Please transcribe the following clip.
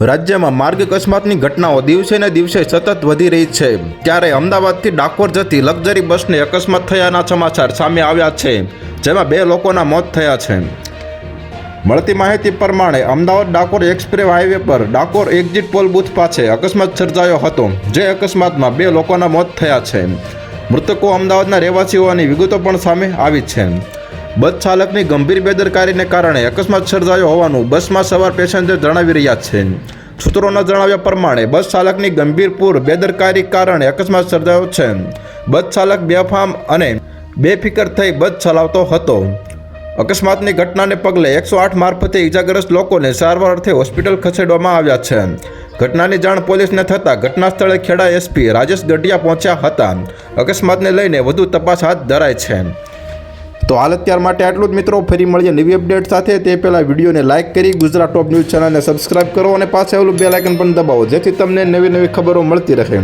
રાજ્યમાં માર્ગ અકસ્માતની ઘટનાઓ દિવસે ને દિવસે સતત વધી રહી છે, ત્યારે અમદાવાદથી ડાકોર જતી લક્ઝરી બસને અકસ્માત થયાના સમાચાર સામે આવ્યા છે, જેમાં 2 લોકોના મોત થયા છે. મળતી માહિતી પ્રમાણે અમદાવાદ ડાકોર એક્સપ્રેસ હાઈવે પર ડાકોર એક્ઝિટ પોલ બૂથ પાસે અકસ્માત સર્જાયો હતો, જે અકસ્માતમાં 2 લોકોના મોત થયા છે. મૃતકો અમદાવાદના રહેવાસીઓ હોવાની વિગતો પણ સામે આવી છે. બસ ચાલકની ગંભીર બેદરકારીને કારણે અકસ્માત સર્જાયો હોવાનું બસમાં સવાર પેસેન્જર જણાવી રહ્યા છે. સૂત્રોના જણાવ્યા પ્રમાણે બસ ચાલકની ગંભીર બેદરકારી કારણે અકસ્માત સર્જાયો છે. બસ ચાલક બેફામ અને બેફિકર થઈ બસ ચલાવતો હતો. અકસ્માતની ઘટનાને પગલે 108 મારફતે ઇજાગ્રસ્ત લોકોને સારવાર અર્થે હોસ્પિટલ ખસેડવામાં આવ્યા છે. ઘટનાની જાણ પોલીસને થતાં ઘટના સ્થળે ખેડા એસપી રાજેશ ગઢિયા પહોંચ્યા હતા. અકસ્માતને લઈને વધુ તપાસ હાથ ધરાઈ છે. તો હાલ અત્યાર માટે આટલું જ મિત્રો. ફરી મળીએ નવી અપડેટ સાથે. તે પહેલાં વિડીયોને લાઇક કરી ગુજરાત ટોપ ન્યૂઝ ચેનલને સબસ્ક્રાઇબ કરો અને પાછળ બેલ આઇકન પણ દબાવો, જેથી તમને નવી ખબરો મળતી રહે.